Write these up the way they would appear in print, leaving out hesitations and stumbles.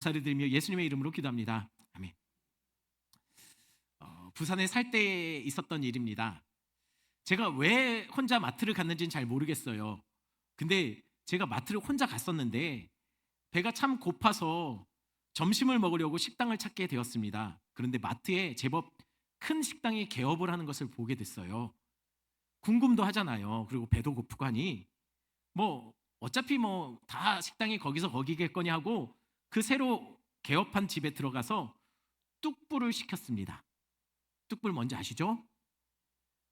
감사를 드리며 예수님의 이름으로 기도합니다. 아멘. 부산에 살 때 있었던 일입니다. 제가 왜 혼자 마트를 갔는지는 잘 모르겠어요. 근데 제가 마트를 혼자 갔었는데 배가 참 고파서 점심을 먹으려고 식당을 찾게 되었습니다. 그런데 마트에 제법 큰 식당이 개업을 하는 것을 보게 됐어요. 궁금도 하잖아요. 그리고 배도 고프고 하니 뭐 어차피 뭐 다 식당이 거기서 거기겠거니 하고 그 새로 개업한 집에 들어가서 뚝불을 시켰습니다. 뚝불 뭔지 아시죠?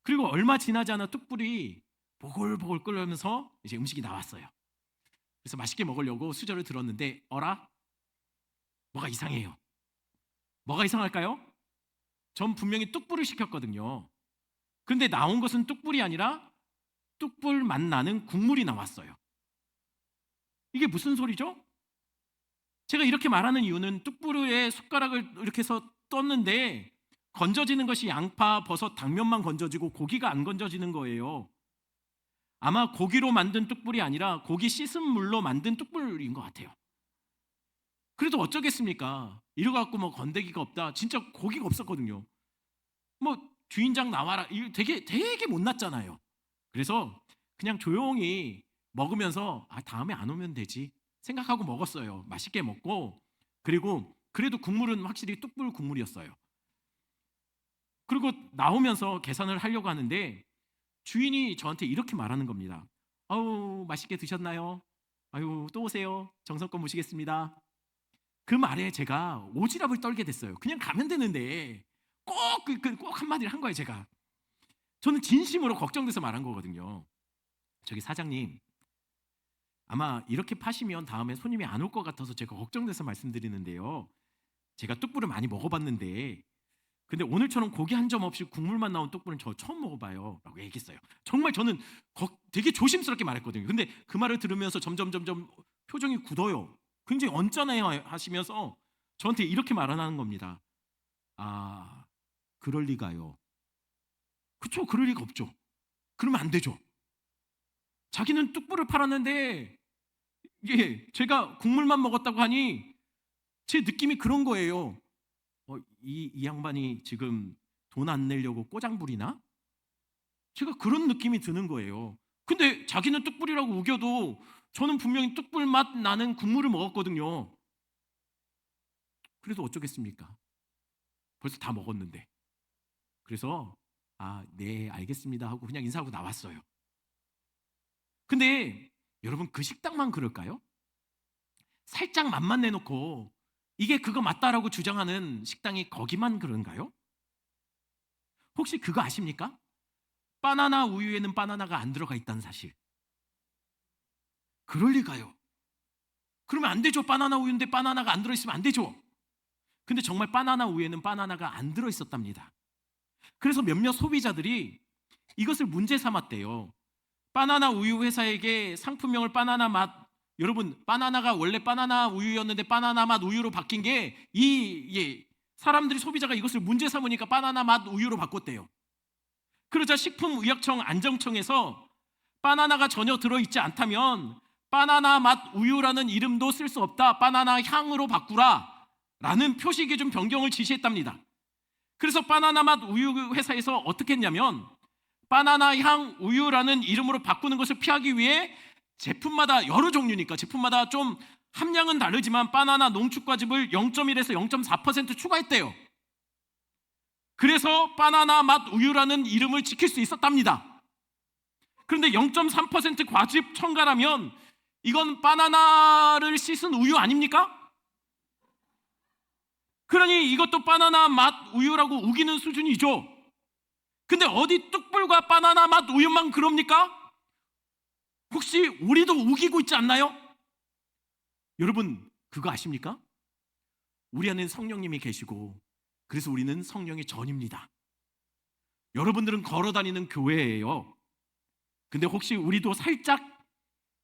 그리고 얼마 지나지 않아 뚝불이 보글보글 끓으면서 이제 음식이 나왔어요. 그래서 맛있게 먹으려고 수저를 들었는데 어라? 뭐가 이상해요. 뭐가 이상할까요? 전 분명히 뚝불을 시켰거든요. 근데 나온 것은 뚝불이 아니라 뚝불 맛 나는 국물이 나왔어요. 이게 무슨 소리죠? 제가 이렇게 말하는 이유는 뚝불에 숟가락을 이렇게 해서 떴는데 건져지는 것이 양파, 버섯, 당면만 건져지고 고기가 안 건져지는 거예요. 아마 고기로 만든 뚝불이 아니라 고기 씻은 물로 만든 뚝불인 것 같아요. 그래도 어쩌겠습니까? 이래갖고 뭐 건더기가 없다. 진짜 고기가 없었거든요. 뭐 주인장 나와라. 이거 되게 못났잖아요. 그래서 그냥 조용히 먹으면서 다음에 안 오면 되지 생각하고 먹었어요. 맛있게 먹고 그리고 그래도 국물은 확실히 뚝불 국물이었어요. 그리고 나오면서 계산을 하려고 하는데 주인이 저한테 이렇게 말하는 겁니다. 아우 맛있게 드셨나요? 아유 또 오세요. 정성껏 모시겠습니다. 그 말에 제가 오지랖을 떨게 됐어요. 그냥 가면 되는데 꼭 한마디를 한 거예요. 제가 저는 진심으로 걱정돼서 말한 거거든요. 저기 사장님 아마 이렇게 파시면 다음에 손님이 안 올 것 같아서 제가 걱정돼서 말씀드리는데요. 제가 뚝불을 많이 먹어봤는데 근데 오늘처럼 고기 한 점 없이 국물만 나온 뚝불은 저 처음 먹어봐요 라고 얘기했어요. 정말 저는 되게 조심스럽게 말했거든요. 근데 그 말을 들으면서 점점 표정이 굳어요. 굉장히 언짢아해 하시면서 저한테 이렇게 말하는 겁니다. 아 그럴 리가요. 그쵸, 그럴 리가 없죠. 그러면 안 되죠. 자기는 뚝불을 팔았는데 제가 국물만 먹었다고 하니 제 느낌이 그런 거예요. 이 양반이 지금 돈 안 내려고 꼬장 부리나? 제가 그런 느낌이 드는 거예요. 근데 자기는 뚝불이라고 우겨도 저는 분명히 뚝불 맛 나는 국물을 먹었거든요. 그래도 어쩌겠습니까? 벌써 다 먹었는데. 그래서 네 알겠습니다 하고 그냥 인사하고 나왔어요. 근데 여러분 그 식당만 그럴까요? 살짝 맛만 내놓고 이게 그거 맞다라고 주장하는 식당이 거기만 그런가요? 혹시 그거 아십니까? 바나나 우유에는 바나나가 안 들어가 있다는 사실. 그럴 리가요. 그러면 안 되죠. 바나나 우유인데 바나나가 안 들어있으면 안 되죠. 근데 정말 바나나 우유에는 바나나가 안 들어있었답니다. 그래서 몇몇 소비자들이 이것을 문제 삼았대요. 바나나 우유 회사에게 상품명을 바나나 맛, 여러분 바나나가 원래 바나나 우유였는데 바나나 맛 우유로 바뀐 게 사람들이 소비자가 이것을 문제 삼으니까 바나나 맛 우유로 바꿨대요. 그러자 식품의약청 안정청에서 바나나가 전혀 들어있지 않다면 바나나 맛 우유라는 이름도 쓸 수 없다. 바나나 향으로 바꾸라 라는 표시 기준 변경을 지시했답니다. 그래서 바나나 맛 우유 회사에서 어떻게 했냐면 바나나 향 우유라는 이름으로 바꾸는 것을 피하기 위해 제품마다 여러 종류니까 제품마다 좀 함량은 다르지만 바나나 농축과즙을 0.1에서 0.4% 추가했대요. 그래서 바나나 맛 우유라는 이름을 지킬 수 있었답니다. 그런데 0.3% 과즙 첨가라면 이건 바나나를 씻은 우유 아닙니까? 그러니 이것도 바나나 맛 우유라고 우기는 수준이죠. 근데 어디 뚝불과 바나나 맛 우유만 그럽니까? 혹시 우리도 우기고 있지 않나요? 여러분 그거 아십니까? 우리 안에 성령님이 계시고 그래서 우리는 성령의 전입니다. 여러분들은 걸어다니는 교회예요. 근데 혹시 우리도 살짝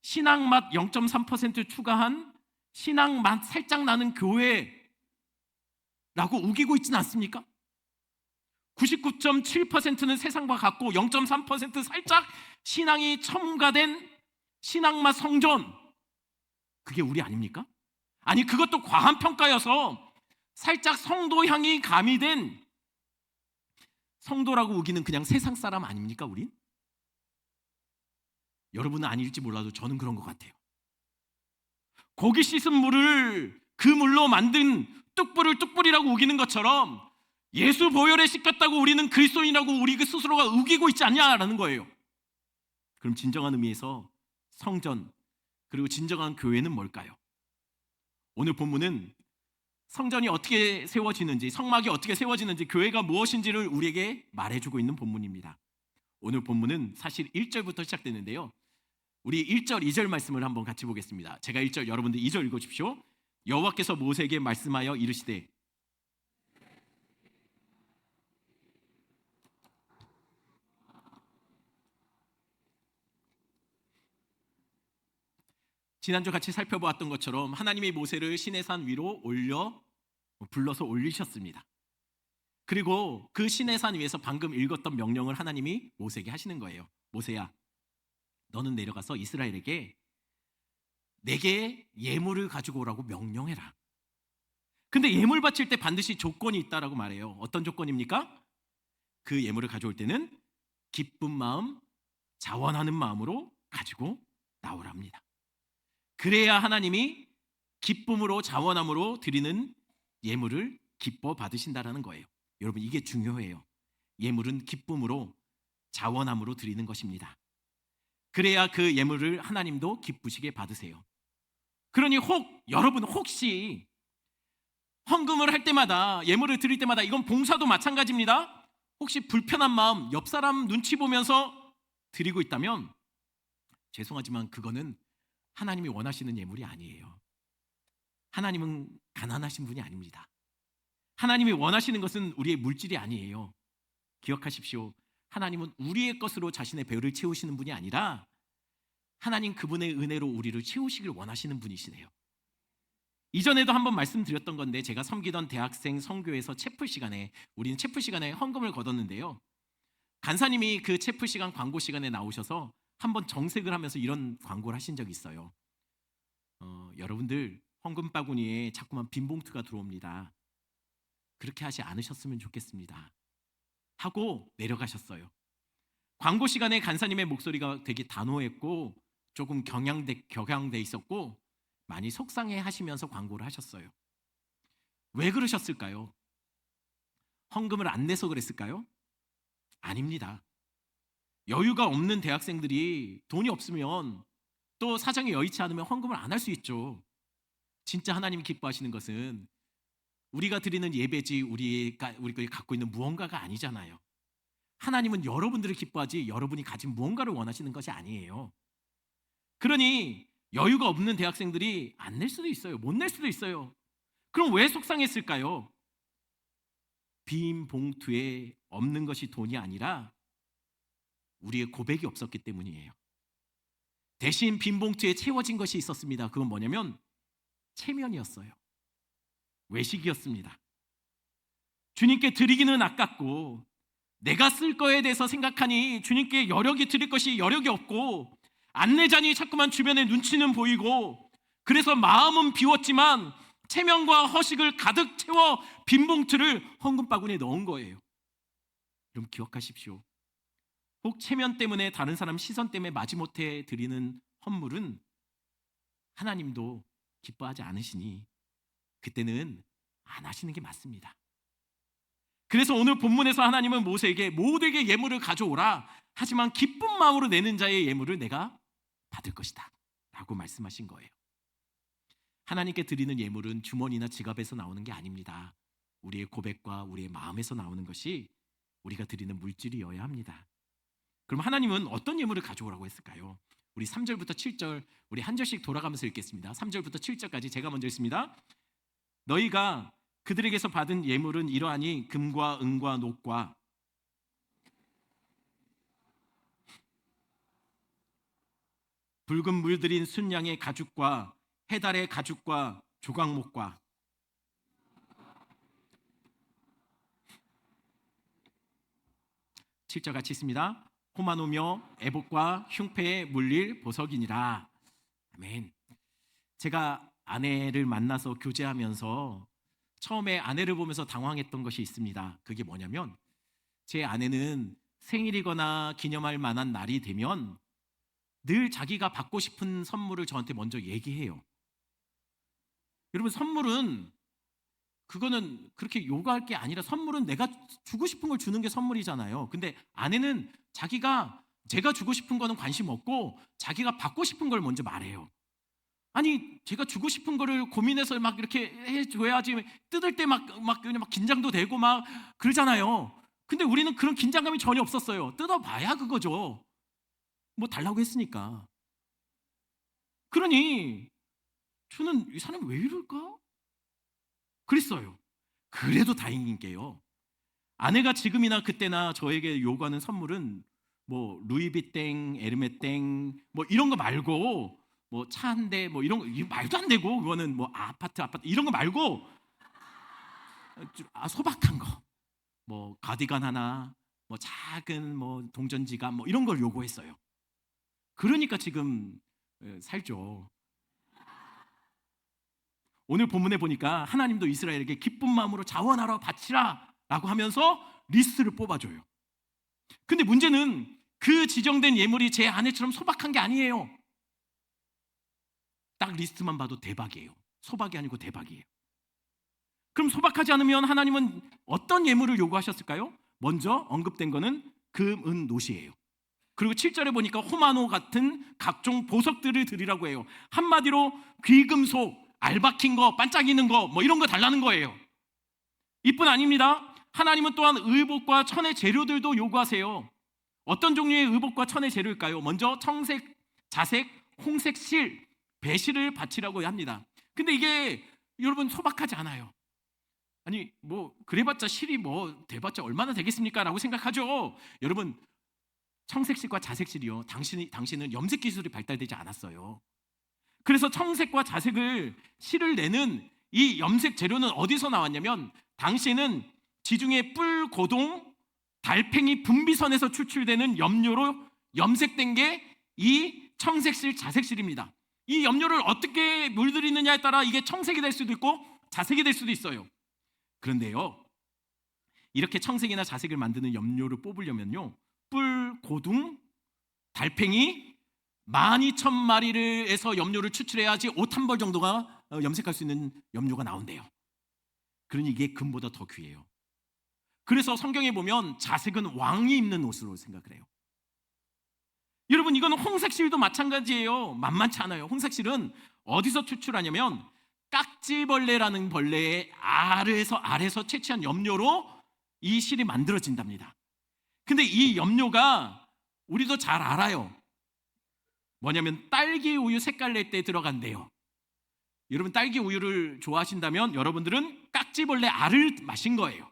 신앙 맛 0.3% 추가한 신앙 맛 살짝 나는 교회라고 우기고 있지는 않습니까? 99.7%는 세상과 같고 0.3% 살짝 신앙이 첨가된 신앙맛 성전, 그게 우리 아닙니까? 아니 그것도 과한 평가여서 살짝 성도향이 가미된, 성도라고 우기는 그냥 세상 사람 아닙니까 우린? 여러분은 아닐지 몰라도 저는 그런 것 같아요. 고기 씻은 물을 그 물로 만든 뚝불을 뚝불이라고 우기는 것처럼 예수 보혈에 씻겼다고 우리는 그리스도인이라고 우리 스스로가 우기고 있지 않냐라는 거예요. 그럼 진정한 의미에서 성전, 그리고 진정한 교회는 뭘까요? 오늘 본문은 성전이 어떻게 세워지는지, 성막이 어떻게 세워지는지, 교회가 무엇인지를 우리에게 말해주고 있는 본문입니다. 오늘 본문은 사실 1절부터 시작되는데요. 우리 1절, 2절 말씀을 한번 같이 보겠습니다. 제가 1절, 여러분들 2절 읽어주십시오. 여호와께서 모세에게 말씀하여 이르시되, 지난주 같이 살펴보았던 것처럼 하나님이 모세를 시내산 위로 불러서 올리셨습니다. 그리고 그 시내산 위에서 방금 읽었던 명령을 하나님이 모세에게 하시는 거예요. 모세야, 너는 내려가서 이스라엘에게 내게 예물을 가지고 오라고 명령해라. 근데 예물 바칠 때 반드시 조건이 있다라고 말해요. 어떤 조건입니까? 그 예물을 가져올 때는 기쁜 마음, 자원하는 마음으로 가지고 나오랍니다. 그래야 하나님이 기쁨으로, 자원함으로 드리는 예물을 기뻐 받으신다라는 거예요. 여러분, 이게 중요해요. 예물은 기쁨으로, 자원함으로 드리는 것입니다. 그래야 그 예물을 하나님도 기쁘시게 받으세요. 그러니 여러분 혹시 헌금을 할 때마다, 예물을 드릴 때마다, 이건 봉사도 마찬가지입니다. 혹시 불편한 마음, 옆 사람 눈치 보면서 드리고 있다면 죄송하지만 그거는 하나님이 원하시는 예물이 아니에요. 하나님은 가난하신 분이 아닙니다. 하나님이 원하시는 것은 우리의 물질이 아니에요. 기억하십시오. 하나님은 우리의 것으로 자신의 배를 채우시는 분이 아니라 하나님 그분의 은혜로 우리를 채우시길 원하시는 분이시네요. 이전에도 한번 말씀드렸던 건데, 제가 섬기던 대학생 선교에서 체프 시간에, 우리는 체프 시간에 헌금을 거뒀는데요. 간사님이 그 체프 시간 광고 시간에 나오셔서 한번 정색을 하면서 이런 광고를 하신 적이 있어요. 여러분들 헌금 바구니에 자꾸만 빈 봉투가 들어옵니다. 그렇게 하지 않으셨으면 좋겠습니다 하고 내려가셨어요. 광고 시간에 간사님의 목소리가 되게 단호했고 조금 격양돼 있었고 많이 속상해 하시면서 광고를 하셨어요. 왜 그러셨을까요? 헌금을 안 내서 그랬을까요? 아닙니다. 여유가 없는 대학생들이 돈이 없으면, 또 사정이 여의치 않으면 헌금을 안 할 수 있죠. 진짜 하나님이 기뻐하시는 것은 우리가 드리는 예배지 우리가 갖고 있는 무언가가 아니잖아요. 하나님은 여러분들을 기뻐하지 여러분이 가진 무언가를 원하시는 것이 아니에요. 그러니 여유가 없는 대학생들이 안 낼 수도 있어요. 못 낼 수도 있어요. 그럼 왜 속상했을까요? 빈 봉투에 없는 것이 돈이 아니라 우리의 고백이 없었기 때문이에요. 대신 빈 봉투에 채워진 것이 있었습니다. 그건 뭐냐면 체면이었어요. 외식이었습니다. 주님께 드리기는 아깝고 내가 쓸 거에 대해서 생각하니 주님께 드릴 것이 여력이 없고 안 내자니 자꾸만 주변에 눈치는 보이고, 그래서 마음은 비웠지만 체면과 허식을 가득 채워 빈 봉투를 헌금 바구니에 넣은 거예요. 여러분 기억하십시오. 혹 체면 때문에, 다른 사람 시선 때문에 마지못해 드리는 헌물은 하나님도 기뻐하지 않으시니 그때는 안 하시는 게 맞습니다. 그래서 오늘 본문에서 하나님은 모세에게 모두에게 예물을 가져오라, 하지만 기쁜 마음으로 내는 자의 예물을 내가 받을 것이다 라고 말씀하신 거예요. 하나님께 드리는 예물은 주머니나 지갑에서 나오는 게 아닙니다. 우리의 고백과 우리의 마음에서 나오는 것이 우리가 드리는 물질이어야 합니다. 그럼 하나님은 어떤 예물을 가져오라고 했을까요? 우리 3절부터 7절, 우리 한 절씩 돌아가면서 읽겠습니다. 3절부터 7절까지 제가 먼저 읽습니다. 너희가 그들에게서 받은 예물은 이러하니 금과 은과 녹과 붉은 물들인 순양의 가죽과 해달의 가죽과 조각목과 7절 같이 있습니다. 호마노며 애복과 흉패에 물릴 보석이니라. 아멘. 제가 아내를 만나서 교제하면서 처음에 아내를 보면서 당황했던 것이 있습니다. 그게 뭐냐면 제 아내는 생일이거나 기념할 만한 날이 되면 늘 자기가 받고 싶은 선물을 저한테 먼저 얘기해요. 여러분, 선물은 그거는 그렇게 요구할 게 아니라 선물은 내가 주고 싶은 걸 주는 게 선물이잖아요. 근데 아내는 제가 주고 싶은 거는 관심 없고 자기가 받고 싶은 걸 먼저 말해요. 아니, 제가 주고 싶은 거를 고민해서 막 이렇게 해줘야지, 뜯을 때 그냥 막 긴장도 되고 막 그러잖아요. 근데 우리는 그런 긴장감이 전혀 없었어요. 뜯어봐야 그거죠. 뭐 달라고 했으니까. 그러니 저는 이 사람이 왜 이럴까? 그랬어요. 그래도 다행인 게요, 아내가 지금이나 그때나 저에게 요구하는 선물은 뭐 루이비땡, 에르메땡 뭐 이런 거 말고, 뭐 차 한 대 뭐 이런 거, 이거 말도 안 되고, 그거는 뭐 아파트 이런 거 말고 소박한 거, 뭐 가디건 하나, 뭐 작은 뭐 동전지갑 뭐 이런 걸 요구했어요. 그러니까 지금 살죠. 오늘 본문에 보니까 하나님도 이스라엘에게 기쁜 마음으로 자원하러 바치라 라고 하면서 리스트를 뽑아줘요. 근데 문제는 그 지정된 예물이 제 아내처럼 소박한 게 아니에요. 딱 리스트만 봐도 대박이에요. 소박이 아니고 대박이에요. 그럼 소박하지 않으면 하나님은 어떤 예물을 요구하셨을까요? 먼저 언급된 거는 금, 은, 노시예요. 그리고 7절에 보니까 호마노 같은 각종 보석들을 드리라고 해요. 한마디로 귀금속, 알박힌 거, 반짝이는 거, 뭐 이런 거 달라는 거예요. 이뿐 아닙니다. 하나님은 또한 의복과 천의 재료들도 요구하세요. 어떤 종류의 의복과 천의 재료일까요? 먼저 청색, 자색, 홍색 실, 배실을 바치라고 합니다. 근데 이게 여러분 소박하지 않아요. 아니 뭐 그래봤자 실이 뭐 돼봤자 얼마나 되겠습니까? 라고 생각하죠. 여러분, 청색실과 자색실이요, 당시는 염색 기술이 발달되지 않았어요. 그래서 청색과 자색을 실을 내는 이 염색 재료는 어디서 나왔냐면, 당시에는 지중해 뿔, 고동, 달팽이 분비선에서 추출되는 염료로 염색된 게 이 청색실, 자색실입니다. 이 염료를 어떻게 물들이느냐에 따라 이게 청색이 될 수도 있고 자색이 될 수도 있어요. 그런데요, 이렇게 청색이나 자색을 만드는 염료를 뽑으려면요, 뿔, 고둥, 달팽이 12,000마리를 염료를 추출해야지 옷 한 벌 정도가 염색할 수 있는 염료가 나온대요. 그러니 이게 금보다 더 귀해요. 그래서 성경에 보면 자색은 왕이 입는 옷으로 생각을 해요. 여러분, 이거는 홍색실도 마찬가지예요. 만만치 않아요. 홍색실은 어디서 추출하냐면 깍지벌레라는 벌레의 알에서 채취한 염료로 이 실이 만들어진답니다. 근데 이 염료가 우리도 잘 알아요. 뭐냐면 딸기 우유 색깔 낼 때 들어간대요. 여러분, 딸기 우유를 좋아하신다면 여러분들은 깍지벌레 알을 마신 거예요.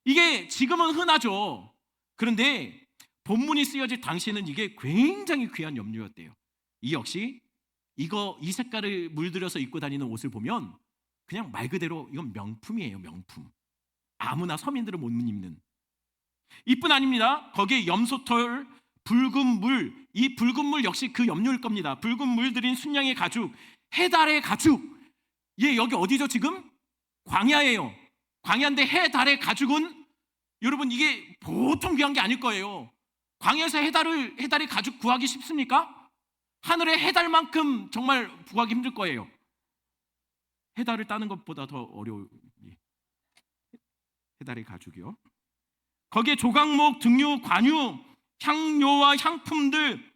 이게 지금은 흔하죠. 그런데 본문이 쓰여질 당시에는 이게 굉장히 귀한 염료였대요. 이 역시 이 색깔을 물들여서 입고 다니는 옷을 보면 그냥 말 그대로 이건 명품이에요. 명품. 아무나 서민들은 못 입는. 이뿐 아닙니다. 거기에 염소털, 붉은 물, 이 붉은 물 역시 그 염료일 겁니다. 붉은 물 들인 순양의 가죽, 해달의 가죽. 여기 어디죠 지금? 광야예요. 광야인데 해달의 가죽은 여러분 이게 보통 귀한 게 아닐 거예요. 광야에서 해달의 가죽 구하기 쉽습니까? 하늘의 해달만큼 정말 구하기 힘들 거예요. 해달을 따는 것보다 더 어려워요. 해달의 가죽이요. 거기에 조각목, 등유, 관유, 향료와 향품들,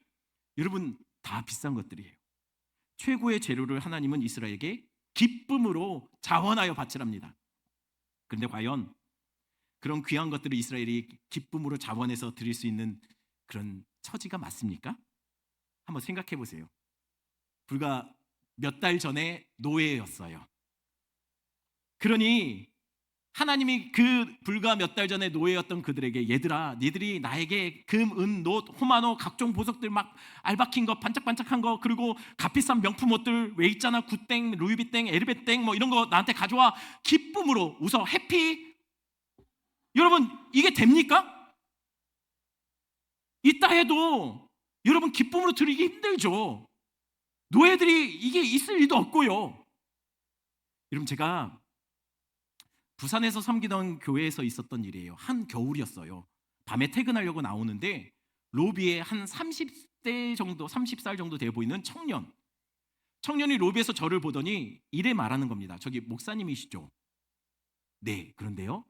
여러분 다 비싼 것들이에요. 최고의 재료를 하나님은 이스라엘에게 기쁨으로 자원하여 바치랍니다. 그런데 과연 그런 귀한 것들을 이스라엘이 기쁨으로 자원해서 드릴 수 있는 그런 처지가 맞습니까? 한번 생각해 보세요. 불과 몇 달 전에 노예였어요. 그러니 하나님이 그 불과 몇 달 전에 노예였던 그들에게, 얘들아, 니들이 나에게 금, 은, 놋, 호마노 각종 보석들 막 알박힌 거, 반짝반짝한 거, 그리고 값비싼 명품 옷들 왜 있잖아, 굿땡, 루이비땡, 에르베땡 뭐 이런 거 나한테 가져와. 기쁨으로 웃어. 해피. 여러분 이게 됩니까? 있다 해도 여러분 기쁨으로 드리기 힘들죠. 노예들이 이게 있을 리도 없고요. 여러분, 제가 부산에서 섬기던 교회에서 있었던 일이에요. 한 겨울이었어요. 밤에 퇴근하려고 나오는데 로비에 한 30대 정도, 30살 정도 돼 보이는 청년이 로비에서 저를 보더니 이래 말하는 겁니다. 저기 목사님이시죠? 네, 그런데요,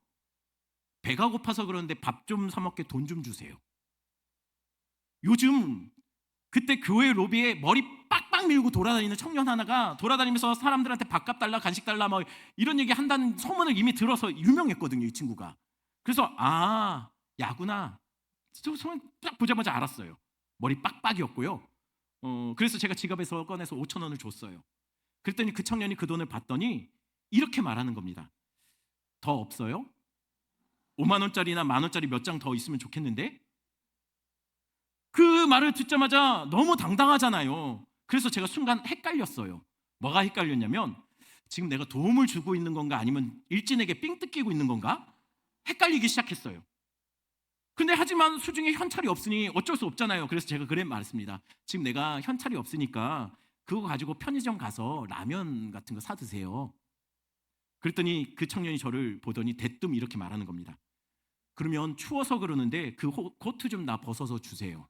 배가 고파서 그러는데 밥 좀 사 먹게 돈 좀 주세요. 요즘 그때 교회 로비에 머리 빡빡 밀고 돌아다니는 청년 하나가 돌아다니면서 사람들한테 밥값 달라, 간식 달라, 뭐 이런 얘기 한다는 소문을 이미 들어서 유명했거든요, 이 친구가. 그래서 야구나. 저 소문 딱 보자마자 알았어요. 머리 빡빡이었고요. 그래서 제가 지갑에서 꺼내서 5천 원을 줬어요. 그랬더니 그 청년이 그 돈을 받더니 이렇게 말하는 겁니다. 더 없어요? 5만 원짜리나 만 원짜리 몇 장 더 있으면 좋겠는데? 그 말을 듣자마자 너무 당당하잖아요. 그래서 제가 순간 헷갈렸어요. 뭐가 헷갈렸냐면 지금 내가 도움을 주고 있는 건가 아니면 일진에게 삥 뜯기고 있는 건가? 헷갈리기 시작했어요. 근데 하지만 수중에 현찰이 없으니 어쩔 수 없잖아요. 그래서 제가 그래 말했습니다. 지금 내가 현찰이 없으니까 그거 가지고 편의점 가서 라면 같은 거 사 드세요. 그랬더니 그 청년이 저를 보더니 대뜸 이렇게 말하는 겁니다. 그러면 추워서 그러는데 그 코트 좀 나 벗어서 주세요.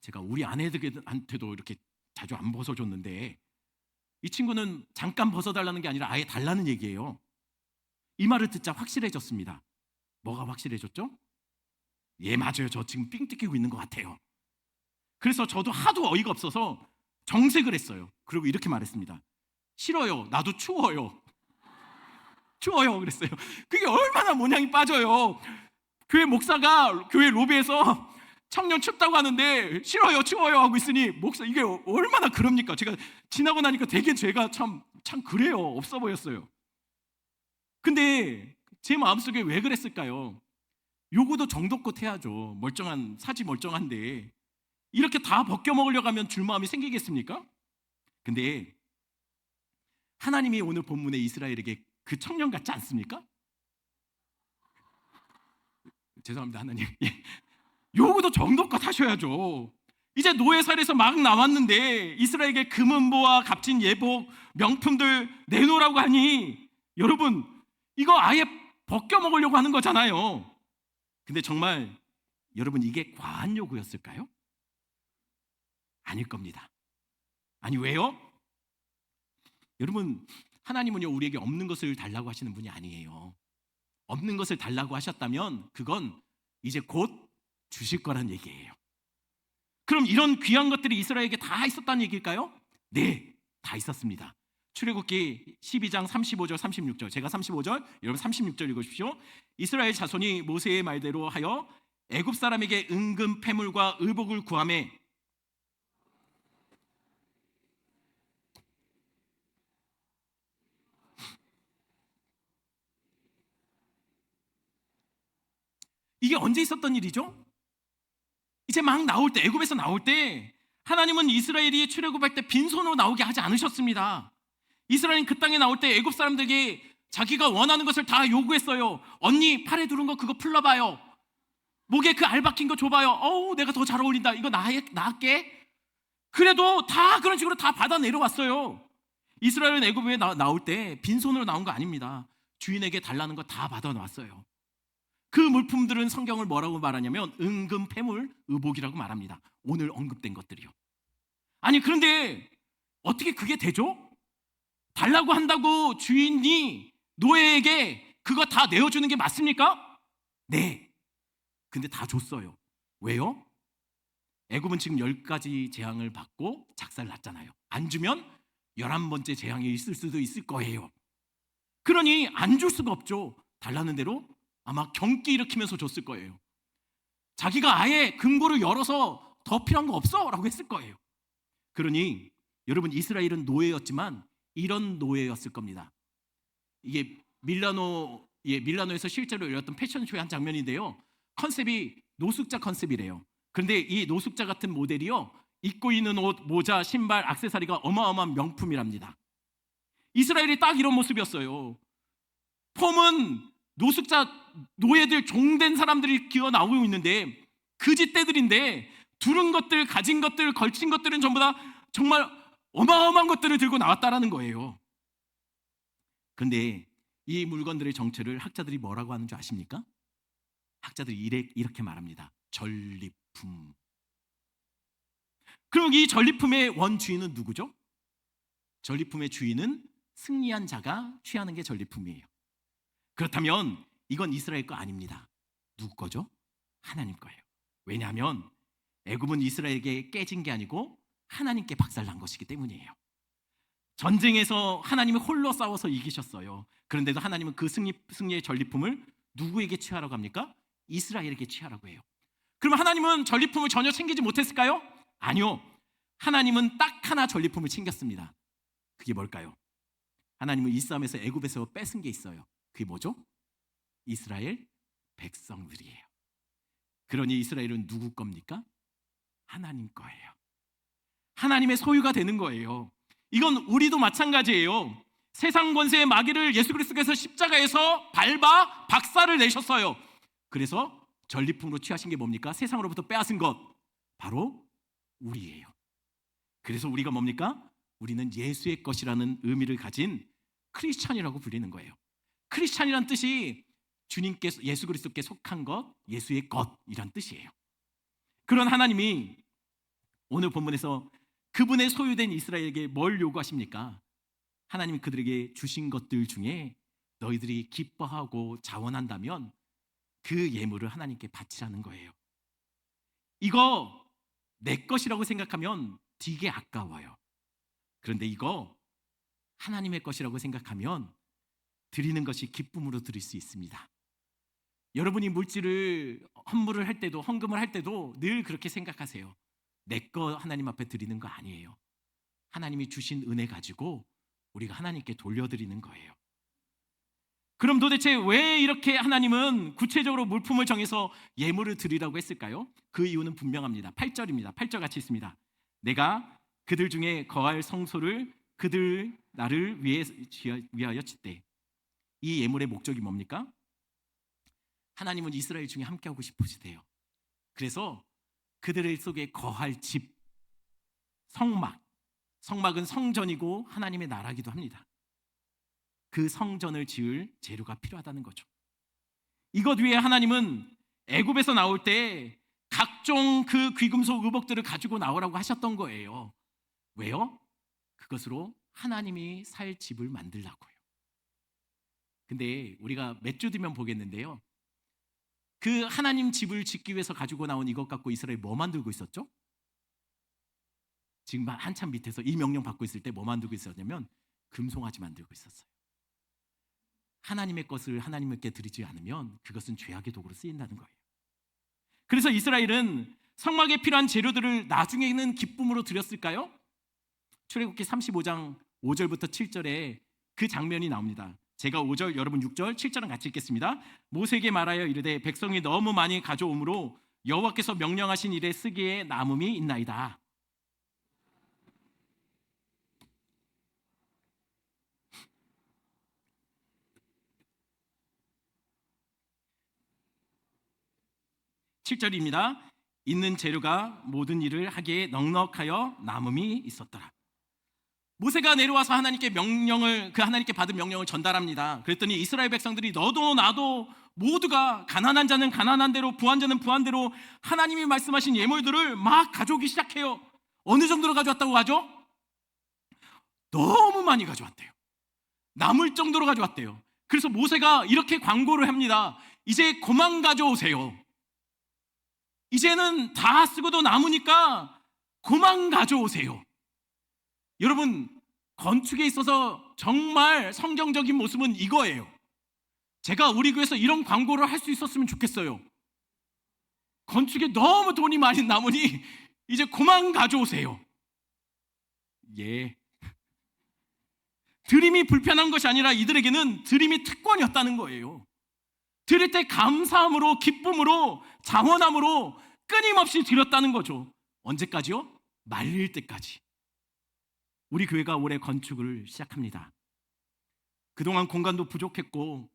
제가 우리 아내들한테도 이렇게 자주 안 벗어줬는데 이 친구는 잠깐 벗어달라는 게 아니라 아예 달라는 얘기예요. 이 말을 듣자 확실해졌습니다. 뭐가 확실해졌죠? 예, 맞아요. 저 지금 삥 뜯기고 있는 것 같아요. 그래서 저도 하도 어이가 없어서 정색을 했어요. 그리고 이렇게 말했습니다. 싫어요. 나도 추워요. 추워요. 그랬어요. 그게 얼마나 모양이 빠져요. 교회 목사가 교회 로비에서 청년 춥다고 하는데 싫어요, 추워요 하고 있으니 목사 이게 얼마나 그럽니까? 제가 지나고 나니까 되게 제가 참 그래요. 없어 보였어요. 근데 제 마음속에 왜 그랬을까요? 요거도 정도껏 해야죠. 사지 멀쩡한데 이렇게 다 벗겨 먹으려고 하면 줄 마음이 생기겠습니까? 근데 하나님이 오늘 본문에 이스라엘에게 그 청년 같지 않습니까? 죄송합니다, 하나님. 요거도 정도껏 하셔야죠. 이제 노예살에서 막 나왔는데 이스라엘에게 금은보와 값진 예복, 명품들 내놓으라고 하니 여러분 이거 아예 벗겨 먹으려고 하는 거잖아요. 근데 정말 여러분 이게 과한 요구였을까요? 아닐 겁니다. 아니 왜요? 여러분 하나님은요 우리에게 없는 것을 달라고 하시는 분이 아니에요. 없는 것을 달라고 하셨다면 그건 이제 곧 주실 거란 얘기예요. 그럼 이런 귀한 것들이 이스라엘에게 다 있었다는 얘기일까요? 네, 다 있었습니다. 출애굽기 12장 35절 36절, 제가 35절, 여러분 36절 읽으십시오. 이스라엘 자손이 모세의 말대로 하여 애굽 사람에게 은금 패물과 의복을 구하매 이게 언제 있었던 일이죠? 이제 막 나올 때, 애굽에서 나올 때 하나님은 이스라엘이 출애굽할 때 빈손으로 나오게 하지 않으셨습니다. 이스라엘은 그 땅에 나올 때 애굽 사람들에게 자기가 원하는 것을 다 요구했어요. 언니 팔에 두른 거 그거 풀러봐요. 목에 그 알 박힌 거 줘봐요. 어우 내가 더 잘 어울린다. 이거 나 할게. 그래도 다 그런 식으로 다 받아 내려왔어요. 이스라엘은 애굽에 나올 때 빈손으로 나온 거 아닙니다. 주인에게 달라는 거 다 받아놨어요. 그 물품들은 성경을 뭐라고 말하냐면 은금, 패물, 의복이라고 말합니다. 오늘 언급된 것들이요. 아니 그런데 어떻게 그게 되죠? 달라고 한다고 주인이 노예에게 그거 다 내어주는 게 맞습니까? 네. 근데 다 줬어요. 왜요? 애굽은 지금 10가지 재앙을 받고 작살 났잖아요. 안 주면 11번째 재앙이 있을 수도 있을 거예요. 그러니 안 줄 수가 없죠. 달라는 대로 아마 경기 일으키면서 줬을 거예요. 자기가 아예 금고를 열어서 더 필요한 거 없어? 라고 했을 거예요. 그러니 여러분 이스라엘은 노예였지만 이런 노예였을 겁니다. 이게 밀라노에서 실제로 열렸던 패션쇼의 한 장면인데요. 컨셉이 노숙자 컨셉이래요. 그런데 이 노숙자 같은 모델이요 입고 있는 옷, 모자, 신발, 액세서리가 어마어마한 명품이랍니다. 이스라엘이 딱 이런 모습이었어요. 폼은 노숙자, 노예들, 종된 사람들이 기어 나오고 있는데 그지 떼들인데 두른 것들, 가진 것들, 걸친 것들은 전부 다 정말 어마어마한 것들을 들고 나왔다라는 거예요. 그런데 이 물건들의 정체를 학자들이 뭐라고 하는 줄 아십니까? 학자들이 이렇게 말합니다. 전리품. 그럼 이 전리품의 원주인은 누구죠? 전리품의 주인은 승리한 자가 취하는 게 전리품이에요. 그렇다면 이건 이스라엘 거 아닙니다. 누구 거죠? 하나님 거예요. 왜냐하면 애굽은 이스라엘에게 깨진 게 아니고 하나님께 박살난 것이기 때문이에요. 전쟁에서 하나님이 홀로 싸워서 이기셨어요. 그런데도 하나님은 그 승리의 전리품을 누구에게 취하라고 합니까? 이스라엘에게 취하라고 해요. 그럼 하나님은 전리품을 전혀 챙기지 못했을까요? 아니요. 하나님은 딱 하나 전리품을 챙겼습니다. 그게 뭘까요? 하나님은 이 싸움에서 애굽에서 뺏은 게 있어요. 그게 뭐죠? 이스라엘 백성들이에요. 그러니 이스라엘은 누구 겁니까? 하나님 거예요. 하나님의 소유가 되는 거예요. 이건 우리도 마찬가지예요. 세상 권세의 마귀를 예수 그리스도께서 십자가에서 밟아 박살을 내셨어요. 그래서 전리품으로 취하신 게 뭡니까? 세상으로부터 빼앗은 것, 바로 우리예요. 그래서 우리가 뭡니까? 우리는 예수의 것이라는 의미를 가진 크리스찬이라고 불리는 거예요. 크리스찬이란 뜻이 주님께서 예수 그리스도께 속한 것, 예수의 것이란 뜻이에요. 그런 하나님이 오늘 본문에서 그분의 소유된 이스라엘에게 뭘 요구하십니까? 하나님이 그들에게 주신 것들 중에 너희들이 기뻐하고 자원한다면 그 예물을 하나님께 바치라는 거예요. 이거 내 것이라고 생각하면 되게 아까워요. 그런데 이거 하나님의 것이라고 생각하면 드리는 것이 기쁨으로 드릴 수 있습니다. 여러분이 물질을 헌물을 할 때도, 헌금을 할 때도 늘 그렇게 생각하세요. 내 거 하나님 앞에 드리는 거 아니에요. 하나님이 주신 은혜 가지고 우리가 하나님께 돌려드리는 거예요. 그럼 도대체 왜 이렇게 하나님은 구체적으로 물품을 정해서 예물을 드리라고 했을까요? 그 이유는 분명합니다. 8절입니다. 8절 같이 있습니다. 내가 그들 중에 거할 성소를 그들 나를 위하여 짓되. 이 예물의 목적이 뭡니까? 하나님은 이스라엘 중에 함께하고 싶으시대요. 그래서 그들의 속에 거할 집, 성막은 성전이고 하나님의 나라기도 합니다. 그 성전을 지을 재료가 필요하다는 거죠. 이것 위에 하나님은 애굽에서 나올 때 각종 그 귀금속 의복들을 가지고 나오라고 하셨던 거예요. 왜요? 그것으로 하나님이 살 집을 만들라고요. 근데 우리가 몇 주 뒤면 보겠는데요, 그 하나님 집을 짓기 위해서 가지고 나온 이것 갖고 이스라엘 뭐 만들고 있었죠? 지금 한참 밑에서 이 명령 받고 있을 때 뭐 만들고 있었냐면 금송아지 만들고 있었어요. 하나님의 것을 하나님께 드리지 않으면 그것은 죄악의 도구로 쓰인다는 거예요. 그래서 이스라엘은 성막에 필요한 재료들을 나중에는 기쁨으로 드렸을까요? 출애굽기 35장 5절부터 7절에 그 장면이 나옵니다. 제가 5절, 여러분 6절, 7절은 같이 읽겠습니다. 모세에게 말하여 이르되 백성이 너무 많이 가져오므로 여호와께서 명령하신 일에 쓰기에 남음이 있나이다. (7절입니다) 있는 재료가 모든 일을 하기에 넉넉하여 남음이 있었더라. 모세가 내려와서 하나님께 하나님께 받은 명령을 전달합니다. 그랬더니 이스라엘 백성들이 너도 나도 모두가 가난한 자는 가난한 대로, 부한 자는 부한 대로 하나님이 말씀하신 예물들을 막 가져오기 시작해요. 어느 정도로 가져왔다고 하죠? 너무 많이 가져왔대요. 남을 정도로 가져왔대요. 그래서 모세가 이렇게 광고를 합니다. 이제 그만 가져오세요. 이제는 다 쓰고도 남으니까 그만 가져오세요. 여러분, 건축에 있어서 정말 성경적인 모습은 이거예요. 제가 우리 교회에서 이런 광고를 할 수 있었으면 좋겠어요. 건축에 너무 돈이 많이 남으니 이제 그만 가져오세요. 예. 드림이 불편한 것이 아니라 이들에게는 드림이 특권이었다는 거예요. 드릴 때 감사함으로, 기쁨으로, 자원함으로 끊임없이 드렸다는 거죠. 언제까지요? 말릴 때까지. 우리 교회가 올해 건축을 시작합니다. 그동안 공간도 부족했고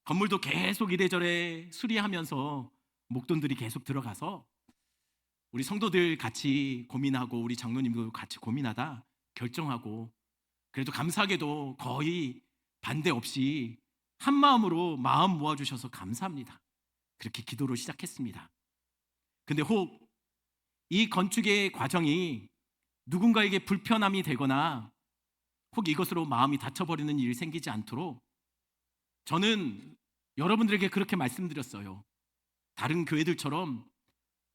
건물도 계속 이래저래 수리하면서 목돈들이 계속 들어가서 우리 성도들 같이 고민하고 우리 장로님도 같이 고민하다 결정하고, 그래도 감사하게도 거의 반대 없이 한 마음으로 마음 모아주셔서 감사합니다. 그렇게 기도로 시작했습니다. 근데 혹 이 건축의 과정이 누군가에게 불편함이 되거나 혹 이것으로 마음이 다쳐버리는 일이 생기지 않도록 저는 여러분들에게 그렇게 말씀드렸어요. 다른 교회들처럼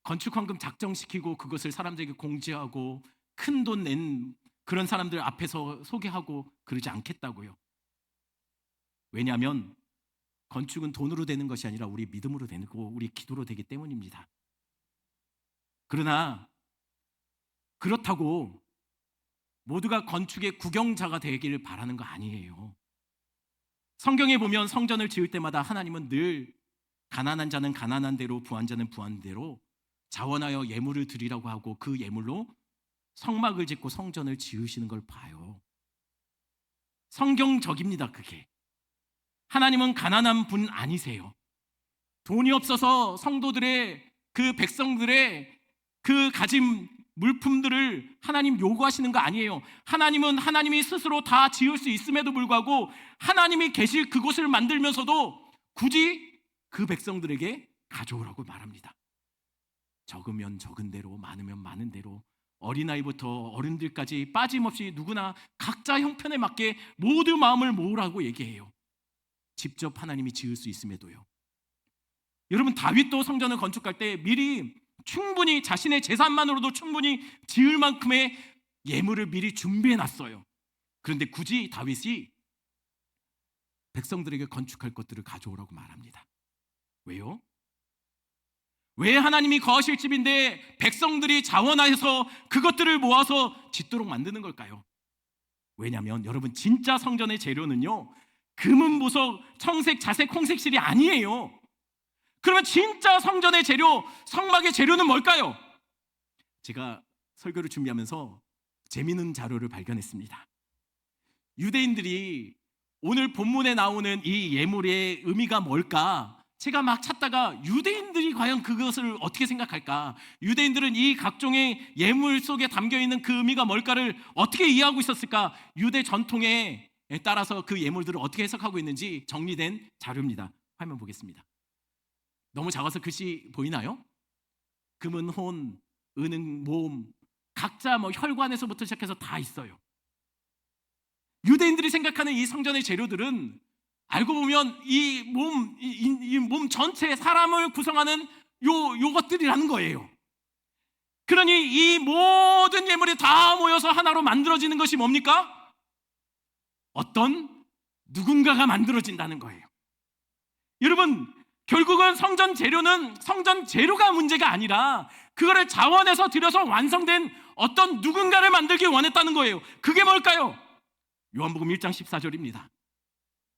건축헌금 작정시키고 그것을 사람들에게 공지하고 큰 돈 낸 그런 사람들 앞에서 소개하고 그러지 않겠다고요. 왜냐하면 건축은 돈으로 되는 것이 아니라 우리 믿음으로 되고 우리 기도로 되기 때문입니다. 그러나 그렇다고 모두가 건축의 구경자가 되기를 바라는 거 아니에요. 성경에 보면 성전을 지을 때마다 하나님은 늘 가난한 자는 가난한 대로 부한 자는 부한 대로 자원하여 예물을 드리라고 하고 그 예물로 성막을 짓고 성전을 지으시는 걸 봐요. 성경적입니다. 그게. 하나님은 가난한 분 아니세요. 돈이 없어서 성도들의 그 백성들의 그 가진 물품들을 하나님 요구하시는 거 아니에요. 하나님은 하나님이 스스로 다 지을 수 있음에도 불구하고 하나님이 계실 그곳을 만들면서도 굳이 그 백성들에게 가져오라고 말합니다. 적으면 적은 대로, 많으면 많은 대로, 어린아이부터 어른들까지 빠짐없이 누구나 각자 형편에 맞게 모두 마음을 모으라고 얘기해요. 직접 하나님이 지을 수 있음에도요. 여러분, 다윗도 성전을 건축할 때 미리 충분히 자신의 재산만으로도 충분히 지을 만큼의 예물을 미리 준비해 놨어요. 그런데 굳이 다윗이 백성들에게 건축할 것들을 가져오라고 말합니다. 왜요? 왜 하나님이 거하실 집인데 백성들이 자원하여서 그것들을 모아서 짓도록 만드는 걸까요? 왜냐하면 여러분, 진짜 성전의 재료는요, 금은 보석, 청색, 자색, 홍색실이 아니에요. 그러면 진짜 성전의 재료, 성막의 재료는 뭘까요? 제가 설교를 준비하면서 재미있는 자료를 발견했습니다. 유대인들이 오늘 본문에 나오는 이 예물의 의미가 뭘까? 제가 막 찾다가 유대인들이 과연 그것을 어떻게 생각할까? 유대인들은 이 각종의 예물 속에 담겨있는 그 의미가 뭘까를 어떻게 이해하고 있었을까? 유대 전통에 따라서 그 예물들을 어떻게 해석하고 있는지 정리된 자료입니다. 화면 보겠습니다. 너무 작아서 글씨 보이나요? 금은 혼, 은은 몸, 각자 혈관에서부터 시작해서 다 있어요. 유대인들이 생각하는 이 성전의 재료들은 알고 보면 이 몸 전체 사람을 구성하는 요것들이라는 거예요. 그러니 이 모든 예물이 다 모여서 하나로 만들어지는 것이 뭡니까? 어떤 누군가가 만들어진다는 거예요. 여러분, 결국은 성전 재료가 문제가 아니라 그거를 자원해서 들여서 완성된 어떤 누군가를 만들기 원했다는 거예요. 그게 뭘까요? 요한복음 1장 14절입니다.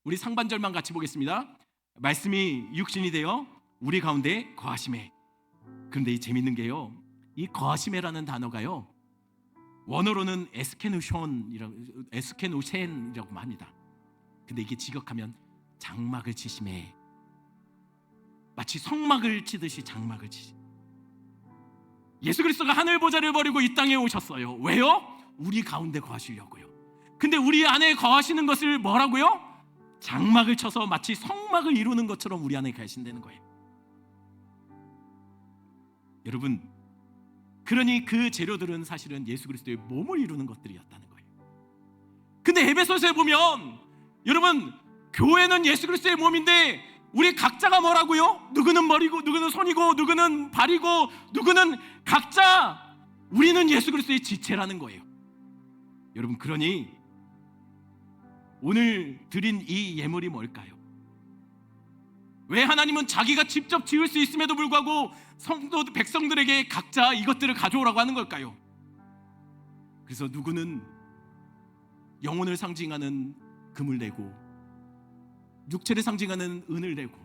우리 상반절만 같이 보겠습니다. 말씀이 육신이 되어 우리 가운데 거하시매. 그런데 이 재밌는 게요, 이 거하시매라는 단어가요, 원어로는 에스케노셴이라고 합니다. 근데 이게 직역하면 장막을 치시매, 마치 성막을 치듯이 장막을 치시. 예수 그리스도가 하늘 보좌를 버리고 이 땅에 오셨어요. 왜요? 우리 가운데 거하시려고요. 근데 우리 안에 거하시는 것을 뭐라고요? 장막을 쳐서 마치 성막을 이루는 것처럼 우리 안에 계신다는 거예요. 여러분, 그러니 그 재료들은 사실은 예수 그리스도의 몸을 이루는 것들이었다는 거예요. 근데 에베소서에 보면 여러분, 교회는 예수 그리스도의 몸인데 우리 각자가 뭐라고요? 누구는 머리고 누구는 손이고 누구는 발이고 누구는 각자 우리는 예수 그리스도의 지체라는 거예요. 여러분, 그러니 오늘 드린 이 예물이 뭘까요? 왜 하나님은 자기가 직접 지을 수 있음에도 불구하고 성도 백성들에게 각자 이것들을 가져오라고 하는 걸까요? 그래서 누구는 영혼을 상징하는 금을 내고 육체를 상징하는 은을 내고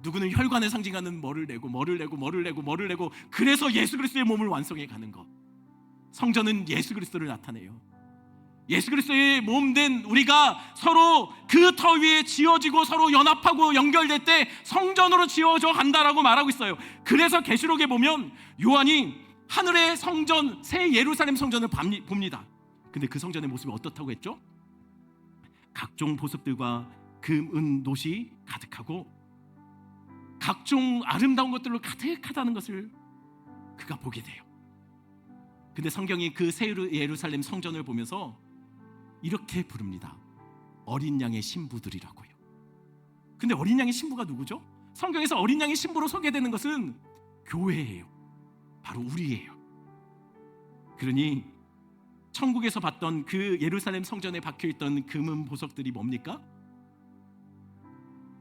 누구는 혈관을 상징하는 뭐를 내고 그래서 예수 그리스도의 몸을 완성해 가는 것. 성전은 예수 그리스도를 나타내요. 예수 그리스도의 몸된 우리가 서로 그 터 위에 지어지고 서로 연합하고 연결될 때 성전으로 지어져 간다라고 말하고 있어요. 그래서 계시록에 보면 요한이 하늘의 성전, 새 예루살렘 성전을 봅니다. 근데 그 성전의 모습이 어떻다고 했죠? 각종 보석들과 금, 은, 놋이 가득하고 각종 아름다운 것들로 가득하다는 것을 그가 보게 돼요. 근데 성경이 그 새 예루살렘 성전을 보면서 이렇게 부릅니다. 어린 양의 신부들이라고요. 근데 어린 양의 신부가 누구죠? 성경에서 어린 양의 신부로 소개되는 것은 교회예요. 바로 우리예요. 그러니 천국에서 봤던 그 예루살렘 성전에 박혀있던 금은 보석들이 뭡니까?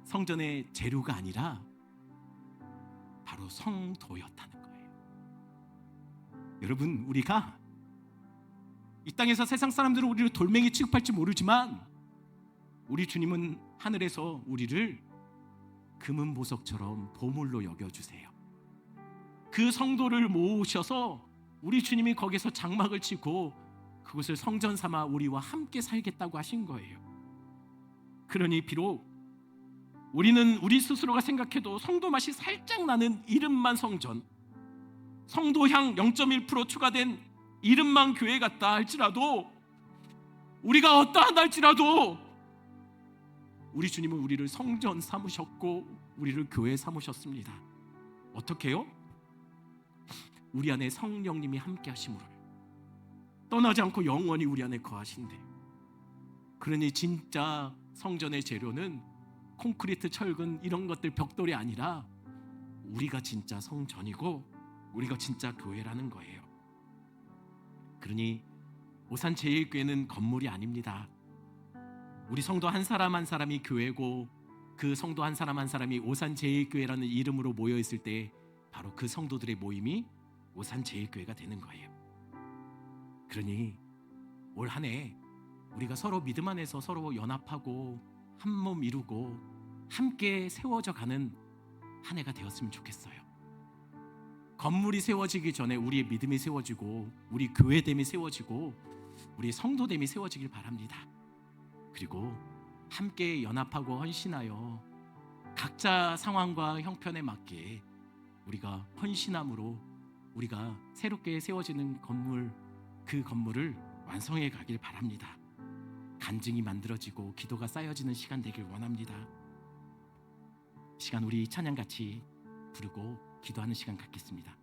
성전의 재료가 아니라 바로 성도였다는 거예요. 여러분, 우리가 이 땅에서 세상 사람들은 우리를 돌멩이 취급할지 모르지만 우리 주님은 하늘에서 우리를 금은 보석처럼 보물로 여겨주세요. 그 성도를 모으셔서 우리 주님이 거기서 장막을 치고 그곳을 성전 삼아 우리와 함께 살겠다고 하신 거예요. 그러니 비록 우리는 우리 스스로가 생각해도 성도 맛이 살짝 나는 이름만 성전, 성도향 0.1% 추가된 이름만 교회 같다 할지라도, 우리가 어떠하다 할지라도 우리 주님은 우리를 성전 삼으셨고 우리를 교회 삼으셨습니다. 어떻게요? 우리 안에 성령님이 함께 하심으로 떠나지 않고 영원히 우리 안에 거하신대요. 그러니 진짜 성전의 재료는 콘크리트, 철근 이런 것들, 벽돌이 아니라 우리가 진짜 성전이고 우리가 진짜 교회라는 거예요. 그러니 오산 제일교회는 건물이 아닙니다. 우리 성도 한 사람 한 사람이 교회고 그 성도 한 사람 한 사람이 오산 제일교회라는 이름으로 모여 있을 때 바로 그 성도들의 모임이 오산 제일교회가 되는 거예요. 그러니 올 한 해 우리가 서로 믿음 안에서 서로 연합하고 한 몸 이루고 함께 세워져 가는 한 해가 되었으면 좋겠어요. 건물이 세워지기 전에 우리의 믿음이 세워지고 우리 교회됨이 세워지고 우리 성도됨이 세워지길 바랍니다. 그리고 함께 연합하고 헌신하여 각자 상황과 형편에 맞게 우리가 헌신함으로 우리가 새롭게 세워지는 건물, 그 건물을 완성해 가길 바랍니다. 간증이 만들어지고 기도가 쌓여지는 시간 되길 원합니다. 시간 우리 찬양 같이 부르고 기도하는 시간 갖겠습니다.